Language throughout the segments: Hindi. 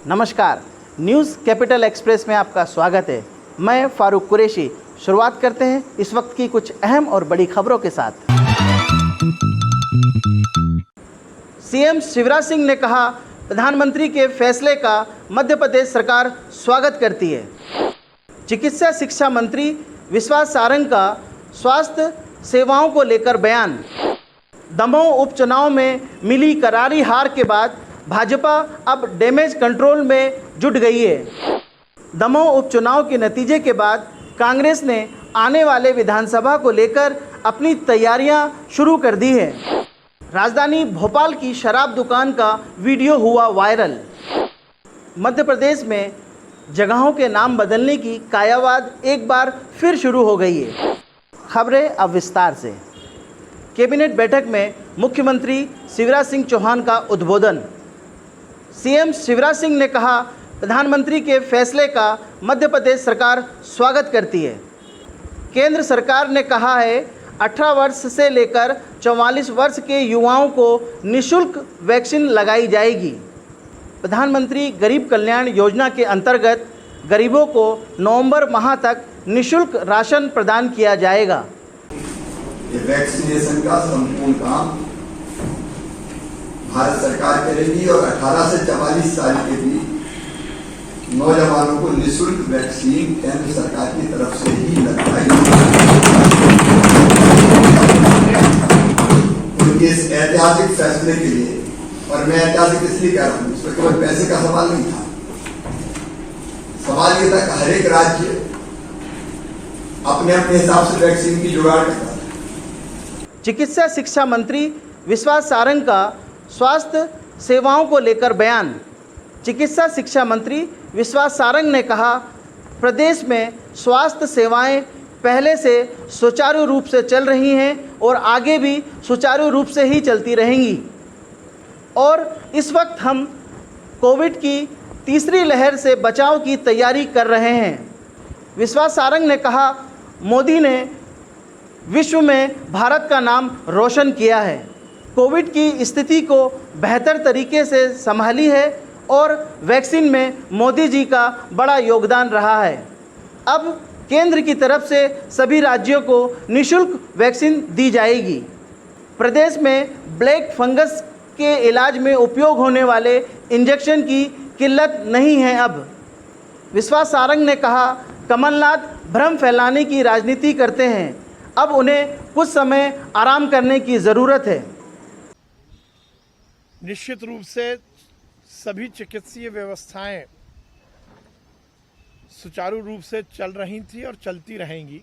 नमस्कार, न्यूज़ कैपिटल एक्सप्रेस में आपका स्वागत है। मैं फारूक कुरैशी। शुरुआत करते हैं इस वक्त की कुछ अहम और बड़ी खबरों के साथ। सीएम शिवराज सिंह ने कहा, प्रधानमंत्री के फैसले का मध्य प्रदेश सरकार स्वागत करती है। चिकित्सा शिक्षा मंत्री विश्वास सारंग का स्वास्थ्य सेवाओं को लेकर बयान। दमोह उपचुनाव में मिली करारी हार के बाद भाजपा अब डैमेज कंट्रोल में जुट गई है। दमोह उपचुनाव के नतीजे के बाद कांग्रेस ने आने वाले विधानसभा को लेकर अपनी तैयारियां शुरू कर दी है। राजधानी भोपाल की शराब दुकान का वीडियो हुआ वायरल। मध्य प्रदेश में जगहों के नाम बदलने की कायावाद एक बार फिर शुरू हो गई है। खबरें अब विस्तार से। कैबिनेट बैठक में मुख्यमंत्री शिवराज सिंह चौहान का उद्बोधन। सीएम शिवराज सिंह ने कहा, प्रधानमंत्री के फैसले का मध्य प्रदेश सरकार स्वागत करती है। केंद्र सरकार ने कहा है 18 वर्ष से लेकर 44 वर्ष के युवाओं को निःशुल्क वैक्सीन लगाई जाएगी। प्रधानमंत्री गरीब कल्याण योजना के अंतर्गत गरीबों को नवंबर माह तक निःशुल्क राशन प्रदान किया जाएगा। ये वैक्सीनेशन का संपूर्ण काम भारत सरकार करेगी और 18 से 44 साल के बीच नौजवानों को निःशुल्क वैक्सीन केंद्र सरकार की तरफ से ही लगाई उनके इस ऐतिहासिक फैसले के लिए। और मैं ऐतिहासिक इसलिए कह रहा हूँ, इसमें केवल पैसे का सवाल नहीं था। सवाल ये था कि हर एक राज्य अपने अपने हिसाब से वैक्सीन की जुगाड़ करता है। चिकित्सा शिक्षा मंत्री विश्वास सारंग का स्वास्थ्य सेवाओं को लेकर बयान। चिकित्सा शिक्षा मंत्री विश्वास सारंग ने कहा, प्रदेश में स्वास्थ्य सेवाएं पहले से सुचारू रूप से चल रही हैं और आगे भी सुचारू रूप से ही चलती रहेंगी। और इस वक्त हम कोविड की तीसरी लहर से बचाव की तैयारी कर रहे हैं। विश्वास सारंग ने कहा, मोदी ने विश्व में भारत का नाम रोशन किया है। कोविड की स्थिति को बेहतर तरीके से संभाली है और वैक्सीन में मोदी जी का बड़ा योगदान रहा है। अब केंद्र की तरफ से सभी राज्यों को निःशुल्क वैक्सीन दी जाएगी। प्रदेश में ब्लैक फंगस के इलाज में उपयोग होने वाले इंजेक्शन की किल्लत नहीं है। अब विश्वास सारंग ने कहा, कमलनाथ भ्रम फैलाने की राजनीति करते हैं। अब उन्हें कुछ समय आराम करने की ज़रूरत है। निश्चित रूप से सभी चिकित्सीय व्यवस्थाएं सुचारू रूप से चल रही थी और चलती रहेंगी।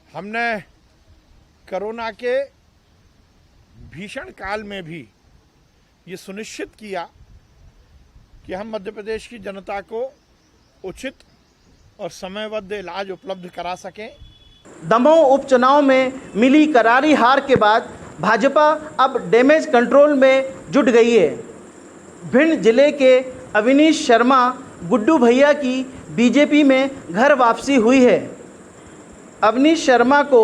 हमने कोरोना के भीषण काल में भी ये सुनिश्चित किया कि हम मध्य प्रदेश की जनता को उचित और समयबद्ध इलाज उपलब्ध करा सकें। दमोह उपचुनाव में मिली करारी हार के बाद भाजपा अब डैमेज कंट्रोल में जुट गई है। भिंड जिले के अविनीश शर्मा गुड्डू भैया की बीजेपी में घर वापसी हुई है। अवनीश शर्मा को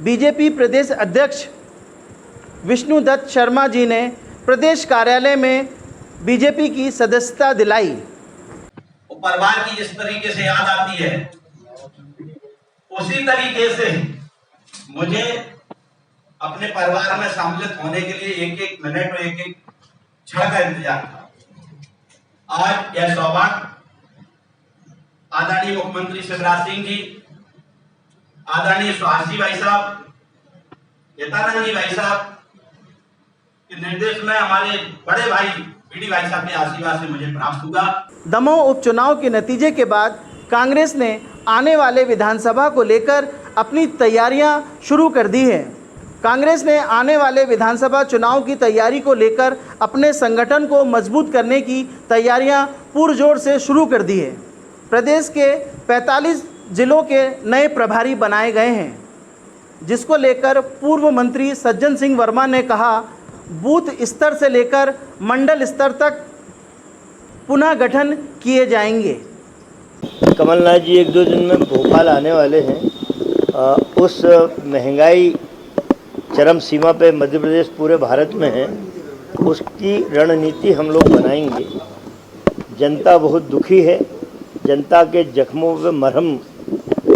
बीजेपी प्रदेश अध्यक्ष विष्णुदत्त शर्मा जी ने प्रदेश कार्यालय में बीजेपी की सदस्यता दिलाई। परिवार की जिस तरीके से याद आती है, उसी तरीके से मुझे अपने परिवार में सम्मिलित होने के लिए एक एक मिनट और एक एक क्षण का इंतजार था। आज यह सौभाग्य आदरणीय मुख्यमंत्री शिवराज सिंह जी, आदरणीय सुहासी भाई साहब, यतानंद जी भाई साहब के निर्देश में हमारे बड़े भाई बीडी भाई साहब के आशीर्वाद से मुझे प्राप्त हुआ। दमोह उपचुनाव के नतीजे के बाद कांग्रेस ने आने वाले विधानसभा को लेकर अपनी तैयारियां शुरू कर दी है। कांग्रेस ने आने वाले विधानसभा चुनाव की तैयारी को लेकर अपने संगठन को मजबूत करने की तैयारियां पुरजोर से शुरू कर दी है। प्रदेश के 45 जिलों के नए प्रभारी बनाए गए हैं, जिसको लेकर पूर्व मंत्री सज्जन सिंह वर्मा ने कहा, बूथ स्तर से लेकर मंडल स्तर तक पुनः गठन किए जाएंगे। कमलनाथ जी एक दो दिन में भोपाल आने वाले हैं। उस महंगाई चरम सीमा पे मध्य प्रदेश पूरे भारत में है उसकी रणनीति हम लोग बनाएंगे। जनता बहुत दुखी है, जनता के जख्मों पे मरहम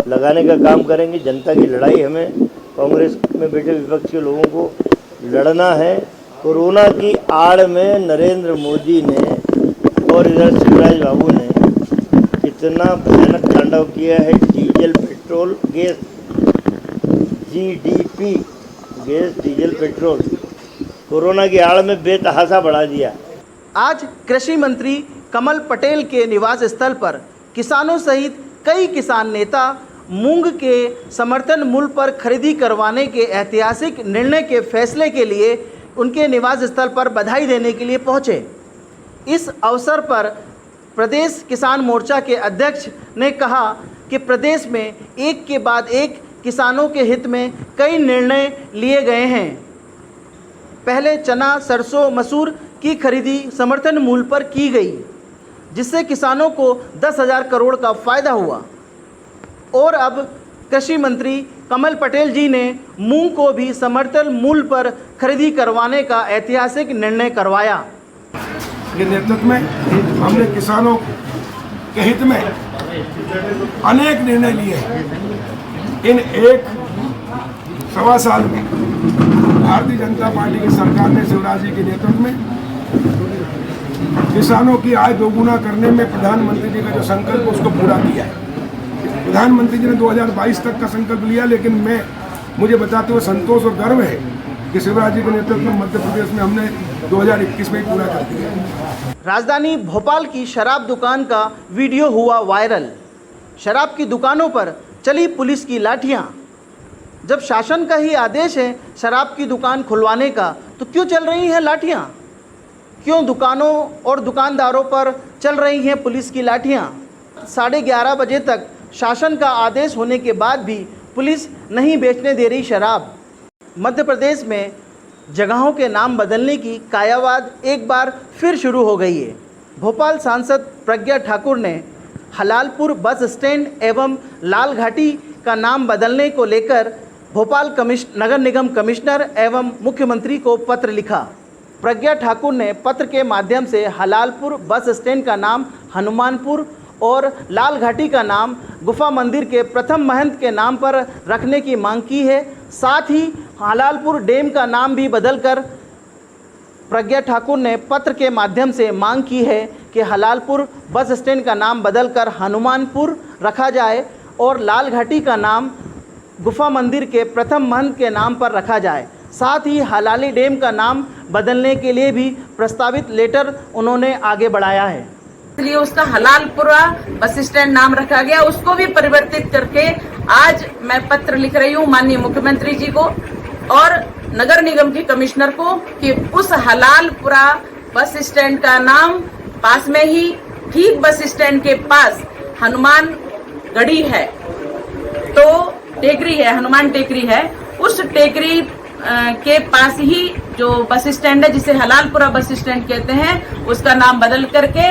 लगाने का काम करेंगे। जनता की लड़ाई हमें कांग्रेस में बैठे विपक्षी लोगों को लड़ना है। कोरोना की आड़ में नरेंद्र मोदी ने और इधर शिवराज बाबू ने कितना भयानक तांडव किया है। Diesel, petrol, gas, GDP, gas, diesel, petrol corona की आड़ में बेतहाशा बढ़ा दिया। आज कृषि मंत्री कमल पटेल के निवास स्थल पर किसानों सहित कई किसान नेता मूंग के समर्थन मूल्य पर खरीदी करवाने के ऐतिहासिक निर्णय के फैसले के लिए उनके निवास स्थल पर बधाई देने के लिए पहुंचे। इस अवसर पर प्रदेश किसान मोर्चा के अध्यक्ष ने कहा कि प्रदेश में एक के बाद एक किसानों के हित में कई निर्णय लिए गए हैं। पहले चना, सरसों, मसूर की खरीदी समर्थन मूल्य पर की गई, जिससे किसानों को 10,000 करोड़ का फायदा हुआ। और अब कृषि मंत्री कमल पटेल जी ने मूंग को भी समर्थन मूल्य पर खरीदी करवाने का ऐतिहासिक निर्णय करवाया। के नेतृत्व में हमने किसानों के हित में अनेक निर्णय लिए हैं। इन एक सवा साल में भारतीय जनता पार्टी की सरकार ने शिवराज जी के नेतृत्व में किसानों की आय दोगुना करने में प्रधानमंत्री जी का जो संकल्प उसको पूरा किया है। प्रधानमंत्री जी ने 2022 तक का संकल्प लिया, लेकिन मुझे बताते हुए संतोष और गर्व है कि शिवराज जी के नेतृत्व में मध्य प्रदेश में हमने 2021 में ही पूरा कर दिया। राजधानी भोपाल की शराब दुकान का वीडियो हुआ वायरल। शराब की दुकानों पर चली पुलिस की लाठियां। जब शासन का ही आदेश है शराब की दुकान खुलवाने का, तो क्यों चल रही हैं लाठियां? क्यों दुकानों और दुकानदारों पर चल रही हैं पुलिस की लाठियां? 11:30 बजे तक शासन का आदेश होने के बाद भी पुलिस नहीं बेचने दे रही शराब। मध्य प्रदेश में जगहों के नाम बदलने की कायावाद एक बार फिर शुरू हो गई है। भोपाल सांसद प्रज्ञा ठाकुर ने हलालपुर बस स्टैंड एवं लाल घाटी का नाम बदलने को लेकर भोपाल नगर निगम कमिश्नर एवं मुख्यमंत्री को पत्र लिखा। प्रज्ञा ठाकुर ने पत्र के माध्यम से हलालपुर बस स्टैंड का नाम हनुमानपुर और लाल घाटी का नाम गुफा मंदिर के प्रथम महंत के नाम पर रखने की मांग की है। साथ ही हलालपुर डैम का नाम भी बदलकर प्रज्ञा ठाकुर ने पत्र के माध्यम से मांग की है कि हलालपुर बस स्टैंड का नाम बदलकर हनुमानपुर रखा जाए और लाल घाटी का नाम गुफा मंदिर के प्रथम महंत के नाम पर रखा जाए। साथ ही हलाली डैम का नाम बदलने के लिए भी प्रस्तावित लेटर उन्होंने आगे बढ़ाया है। इसलिए उसका हलालपुरा बस स्टैंड नाम रखा गया, उसको भी परिवर्तित करके आज मैं पत्र लिख रही हूँ माननीय मुख्यमंत्री जी को और नगर निगम के कमिश्नर को कि उस हलालपुरा बस स्टैंड का नाम पास में ही ठीक बस स्टैंड के पास हनुमान गढ़ी है, तो टेकरी है, हनुमान टेकरी है, उस टेकरी के पास ही जो बस स्टैंड है जिसे हलालपुरा बस स्टैंड कहते हैं, उसका नाम बदल करके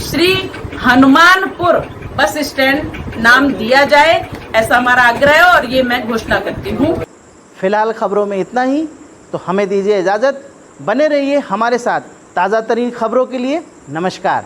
श्री हनुमानपुर बस स्टैंड नाम दिया जाए, ऐसा हमारा आग्रह है और ये मैं घोषणा करती हूँ। फिलहाल खबरों में इतना ही, तो हमें दीजिए इजाज़त। बने रहिए हमारे साथ ताज़ा तरीन खबरों के लिए। नमस्कार।